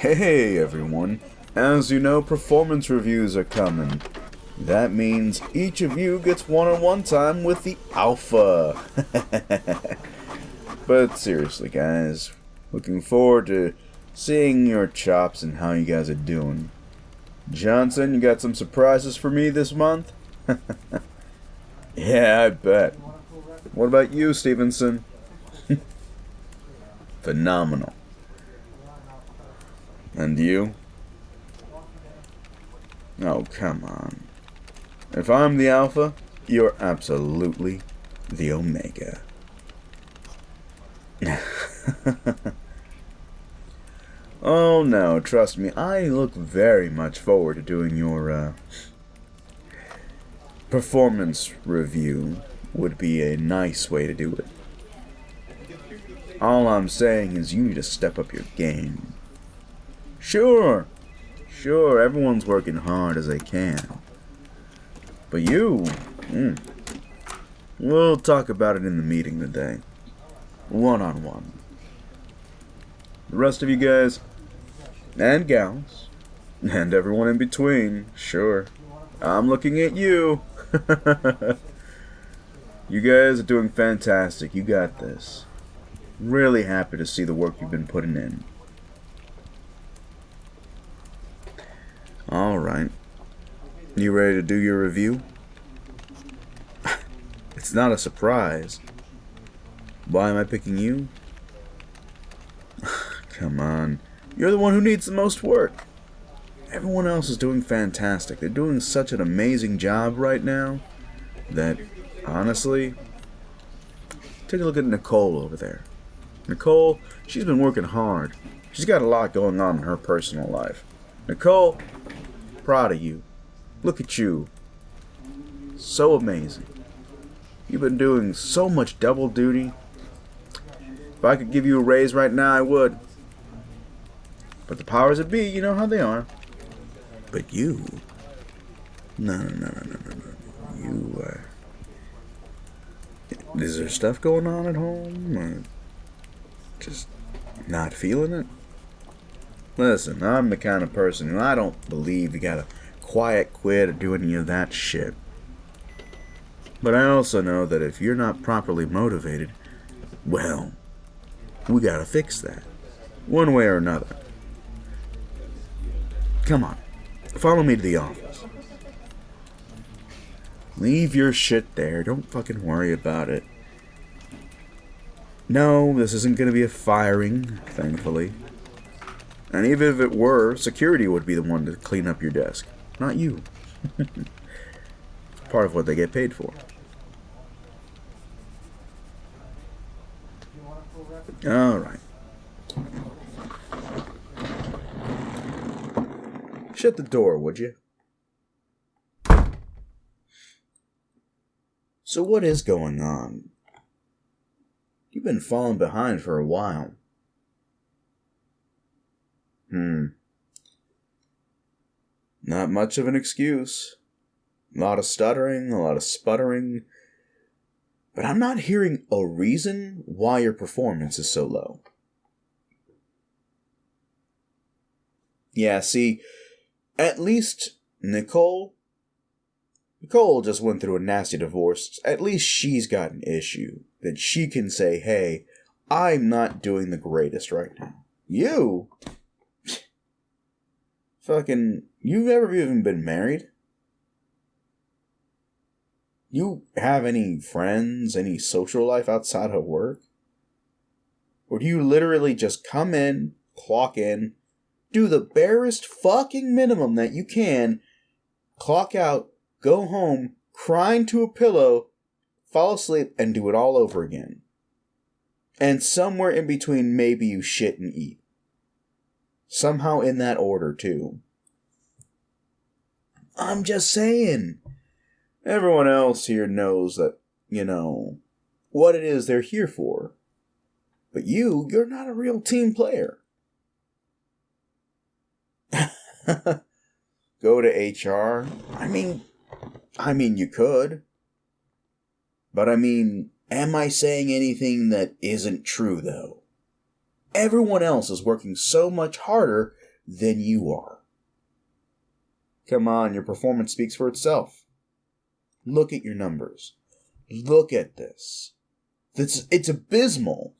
Hey everyone, as you know, performance reviews are coming. That means each of you gets one-on-one time with the Alpha. But seriously guys, looking forward to seeing your chops and how you guys are doing. Johnson, you got some surprises for me this month? Yeah, I bet. What about you, Stevenson? Phenomenal. And you? Oh, come on. If I'm the Alpha, you're absolutely the Omega. Oh no, trust me, I look very much forward to doing your, performance review. Would be a nice way to do it. All I'm saying is you need to step up your game. Sure, everyone's working hard as they can. But you, we'll talk about it in the meeting today. One-on-one. The rest of you guys, and gals, and everyone in between, sure, I'm looking at you. You guys are doing fantastic. You got this. Really happy to see the work you've been putting in. Alright. You ready to do your review? It's not a surprise. Why am I picking you? Come on. You're the one who needs the most work. Everyone else is doing fantastic. They're doing such an amazing job right now that, honestly, take a look at Nicole over there. Nicole, she's been working hard. She's got a lot going on in her personal life. Nicole, proud of you. Look at you. So amazing. You've been doing so much double duty. If I could give you a raise right now, I would. But the powers that be, you know how they are. But you... No. You, is there stuff going on at home? Or just not feeling it? Listen, I'm the kind of person who I don't believe you gotta quiet quit or do any of that shit. But I also know that if you're not properly motivated, well, we gotta fix that. One way or another. Come on, follow me to the office. Leave your shit there, don't fucking worry about it. No, this isn't gonna be a firing, thankfully. And even if it were, security would be the one to clean up your desk, not you. It's part of what they get paid for. Alright. Shut the door, would you? So what is going on? You've been falling behind for a while. Not much of an excuse. A lot of stuttering, a lot of sputtering. But I'm not hearing a reason why your performance is so low. Yeah, see, at least Nicole just went through a nasty divorce. At least she's got an issue that she can say, hey, I'm not doing the greatest right now. You? Fucking, you've never even been married? You have any friends, any social life outside of work? Or do you literally just come in, clock in, do the barest fucking minimum that you can, clock out, go home, cry into a pillow, fall asleep, and do it all over again? And somewhere in between, maybe you shit and eat. Somehow in that order, too. I'm just saying. Everyone else here knows that, you know, what it is they're here for. But you're not a real team player. Go to HR? I mean, you could. But am I saying anything that isn't true, though? Everyone else is working so much harder than you are. Come on, your performance speaks for itself. Look at your numbers. Look at this. It's abysmal.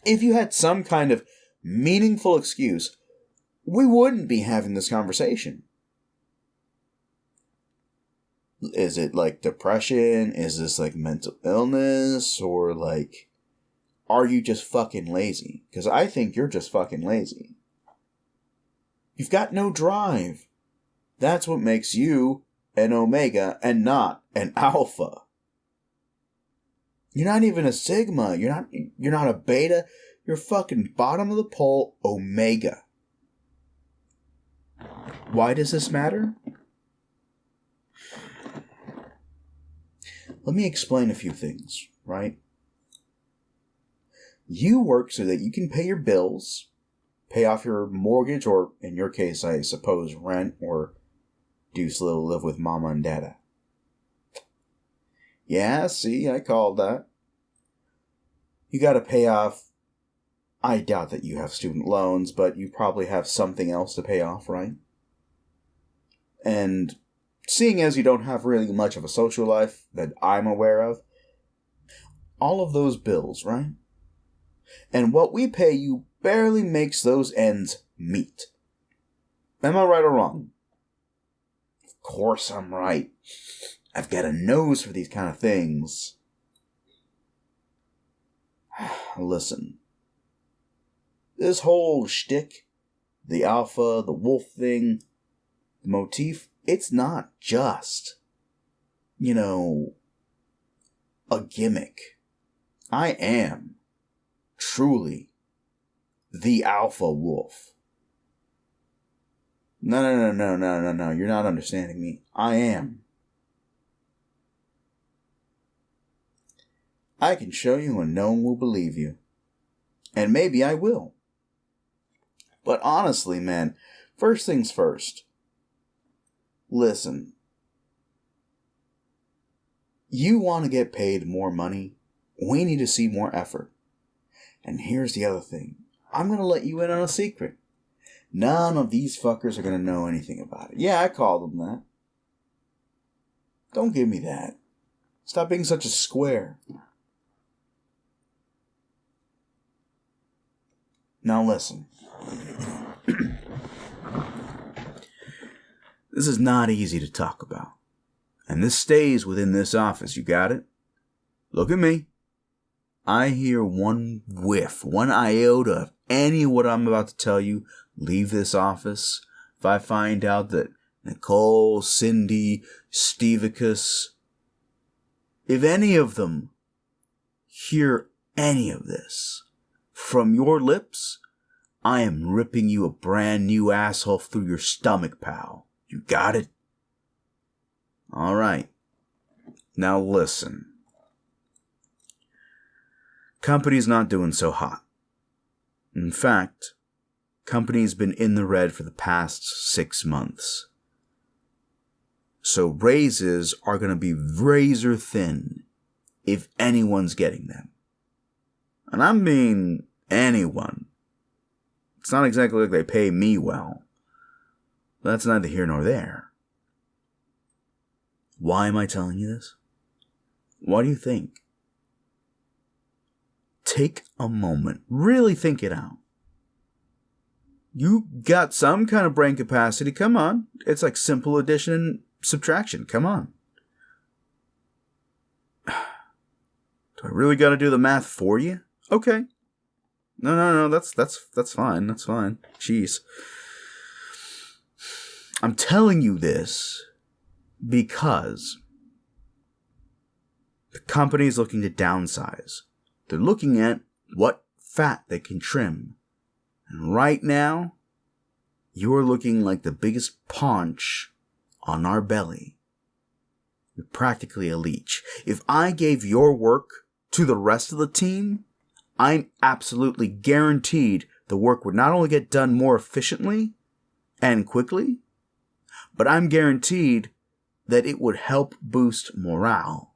If you had some kind of meaningful excuse, we wouldn't be having this conversation. Is it like depression? Is this like mental illness? Or like, are you just fucking lazy? Because I think you're just fucking lazy. You've got no drive. That's what makes you an omega and not an alpha. You're not even a sigma. You're not a beta. You're fucking bottom of the pole omega. Why does this matter? Let me explain a few things, right? You work so that you can pay your bills, pay off your mortgage, or in your case, I suppose, rent, or do you still live with mama and dada? Yeah, see, I called that. You gotta pay off, I doubt that you have student loans, but you probably have something else to pay off, right? And seeing as you don't have really much of a social life that I'm aware of, all of those bills, right? And what we pay you barely makes those ends meet. Am I right or wrong? Of course I'm right. I've got a nose for these kind of things. Listen. This whole shtick, the alpha, the wolf thing, the motif, it's not just, a gimmick. I am truly the alpha wolf. No, you're not understanding me. I am. I can show you and no one will believe you. And maybe I will. But honestly, man, first things first. Listen. You want to get paid more money? We need to see more effort. And here's the other thing. I'm going to let you in on a secret. None of these fuckers are going to know anything about it. Yeah, I called them that. Don't give me that. Stop being such a square. Now listen. This is not easy to talk about. And this stays within this office, you got it? Look at me. I hear one whiff, one iota of any of what I'm about to tell you leave this office. If I find out that Nicole, Cindy, Stevicus, if any of them hear any of this from your lips, I am ripping you a brand new asshole through your stomach, pal. You got it? All right. Now listen. Company's not doing so hot. In fact, company's been in the red for the past 6 months. So raises are going to be razor thin if anyone's getting them. And I mean anyone. It's not exactly like they pay me well. But that's neither here nor there. Why am I telling you this? What do you think? Take a moment. Really think it out. You got some kind of brain capacity. Come on. It's like simple addition and subtraction. Come on. Do I really got to do the math for you? Okay. No. That's fine. That's fine. Jeez. I'm telling you this because the company is looking to downsize. They're looking at what fat they can trim. And right now, you're looking like the biggest paunch on our belly. You're practically a leech. If I gave your work to the rest of the team, I'm absolutely guaranteed the work would not only get done more efficiently and quickly, but I'm guaranteed that it would help boost morale.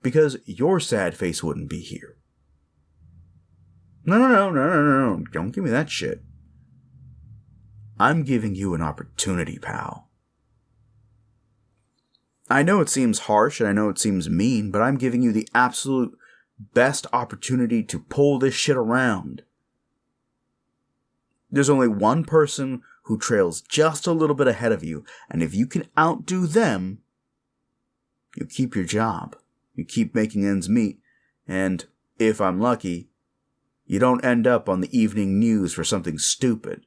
Because your sad face wouldn't be here. No. Don't give me that shit. I'm giving you an opportunity, pal. I know it seems harsh and I know it seems mean, but I'm giving you the absolute best opportunity to pull this shit around. There's only one person who trails just a little bit ahead of you, and if you can outdo them, you keep your job. You keep making ends meet, and if I'm lucky, you don't end up on the evening news for something stupid.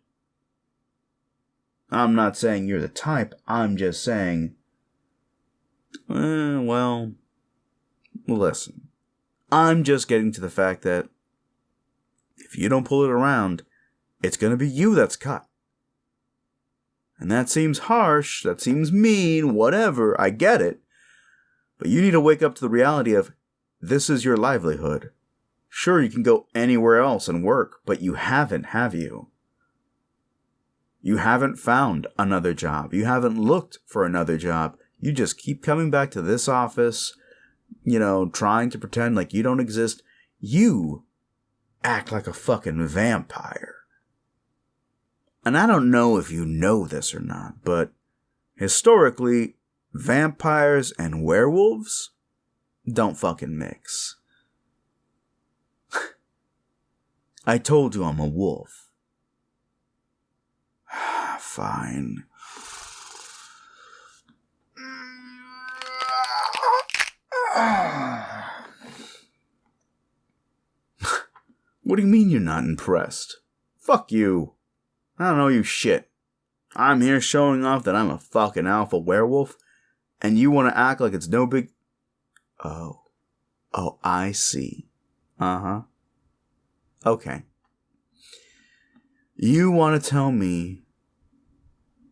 I'm not saying you're the type, I'm just saying, well, listen. I'm just getting to the fact that if you don't pull it around, it's going to be you that's cut. And that seems harsh, that seems mean, whatever, I get it. But you need to wake up to the reality of this is your livelihood. Sure, you can go anywhere else and work, but you haven't, have you? You haven't found another job. You haven't looked for another job. You just keep coming back to this office, trying to pretend like you don't exist. You act like a fucking vampire. And I don't know if you know this or not, but historically, vampires and werewolves don't fucking mix. I told you I'm a wolf. Fine. What do you mean you're not impressed? Fuck you. I don't know you shit. I'm here showing off that I'm a fucking alpha werewolf, and you want to act like it's no big... Oh, I see. Uh-huh. Okay. You want to tell me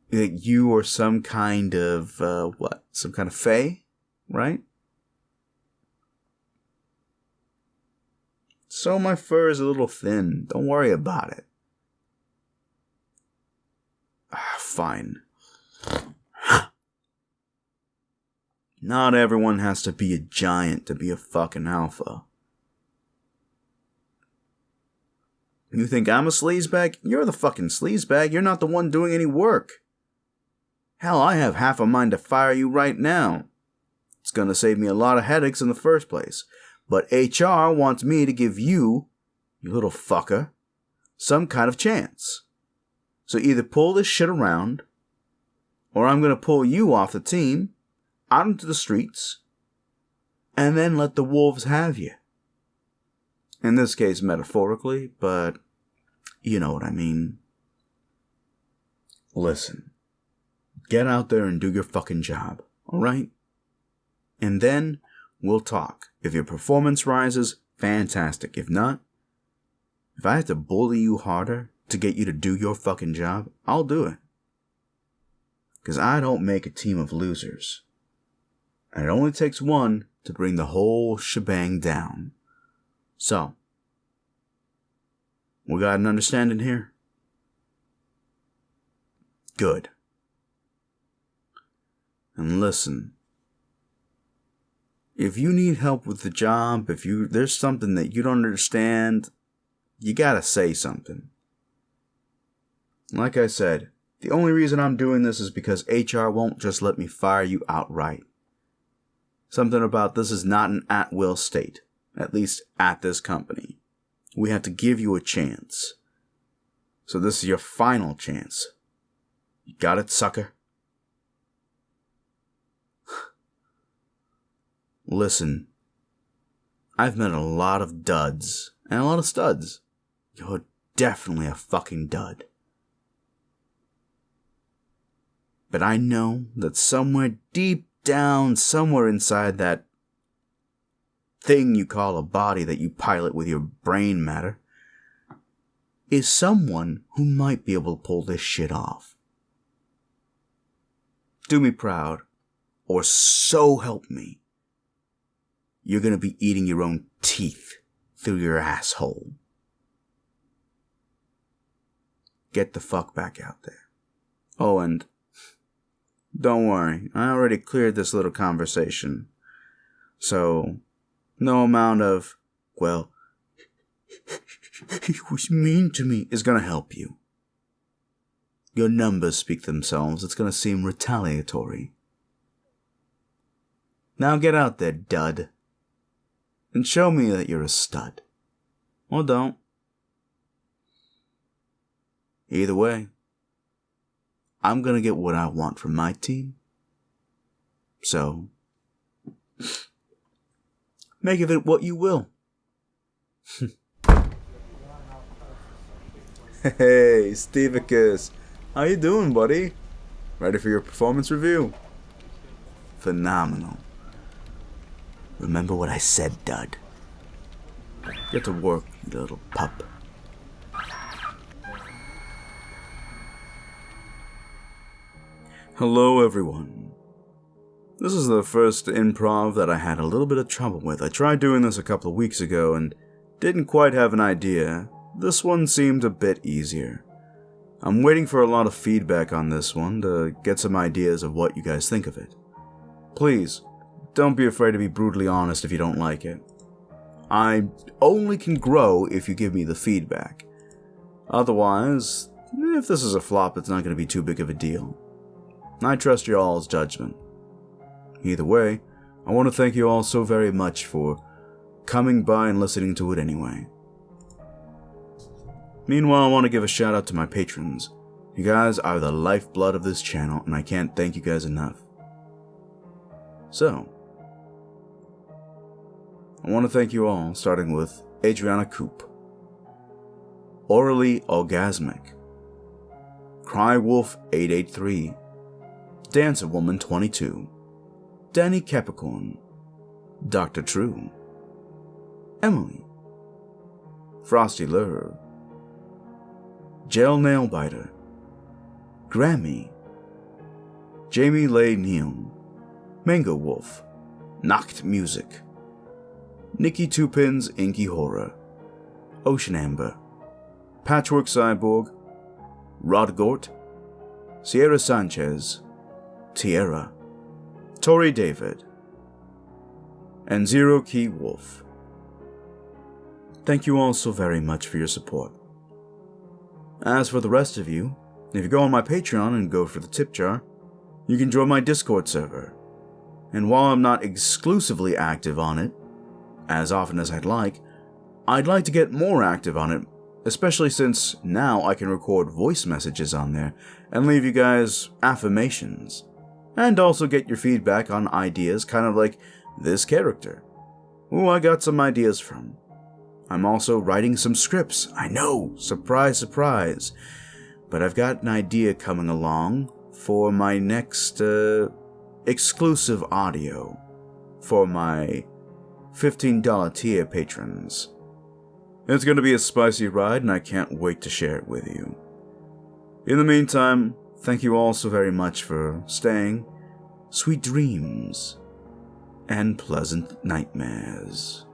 that you are some kind of, Some kind of fae, right? So my fur is a little thin. Don't worry about it. Fine. Not everyone has to be a giant to be a fucking alpha. You think I'm a sleazebag? You're the fucking sleazebag. You're not the one doing any work. Hell, I have half a mind to fire you right now. It's gonna save me a lot of headaches in the first place. But HR wants me to give you, you little fucker, some kind of chance. So either pull this shit around, or I'm gonna pull you off the team, out into the streets, and then let the wolves have you. In this case, metaphorically, but you know what I mean. Listen, get out there and do your fucking job, alright? And then we'll talk. If your performance rises, fantastic. If not, if I have to bully you harder to get you to do your fucking job, I'll do it. Because I don't make a team of losers. And it only takes one to bring the whole shebang down. So, we got an understanding here? Good. And listen, if you need help with the job, if there's something that you don't understand, you gotta say something. Like I said, the only reason I'm doing this is because HR won't just let me fire you outright. Something about this is not an at-will state, at least at this company. We have to give you a chance. So this is your final chance. You got it, sucker? Listen, I've met a lot of duds and a lot of studs. You're definitely a fucking dud. But I know that somewhere deep down, somewhere inside that thing you call a body that you pilot with your brain matter, is someone who might be able to pull this shit off. Do me proud, or so help me, you're gonna be eating your own teeth through your asshole. Get the fuck back out there. Oh, and don't worry, I already cleared this little conversation. So, no amount of, well, he was mean to me is gonna help you. your numbers speak themselves, it's going to seem retaliatory. Now get out there, dud, and show me that you're a stud. Or don't. Either way, I'm going to get what I want from my team. So, make of it what you will. Hey, Stevicus. How you doing, buddy? Ready for your performance review? Phenomenal. Remember what I said, dud. Get to work, you little pup. Hello, everyone. This is the first improv that I had a little bit of trouble with. I tried doing this a couple of weeks ago and didn't quite have an idea. This one seemed a bit easier. I'm waiting for a lot of feedback on this one to get some ideas of what you guys think of it. Please, don't be afraid to be brutally honest if you don't like it. I only can grow if you give me the feedback. Otherwise, if this is a flop, it's not going to be too big of a deal. I trust your all's judgment. Either way, I want to thank you all so very much for coming by and listening to it anyway. Meanwhile, I want to give a shout out to my patrons. You guys are the lifeblood of this channel, and I can't thank you guys enough. So, I want to thank you all, starting with Adriana Coop, Orally Orgasmic, Crywolf 883, Dancer Woman 22, Danny Capricorn, Dr. True, Emily, Frosty Lure, Gel Nailbiter, Grammy, Jamie Leigh Neal, Mango Wolf, Nacht Music, Nikki Two Pins Inky Horror, Ocean Amber, Patchwork Cyborg, Rod Gort, Sierra Sanchez, Tierra, Tori David, and Zero Key Wolf. Thank you all so very much for your support. As for the rest of you, if you go on my Patreon and go for the tip jar, you can join my Discord server. And while I'm not exclusively active on it, as often as I'd like to get more active on it, especially since now I can record voice messages on there and leave you guys affirmations. And also get your feedback on ideas, kind of like this character, who I got some ideas from. I'm also writing some scripts. I know, surprise, surprise. But I've got an idea coming along for my next exclusive audio for my $15 tier patrons. It's going to be a spicy ride, and I can't wait to share it with you. In the meantime, thank you all so very much for staying. Sweet dreams and pleasant nightmares.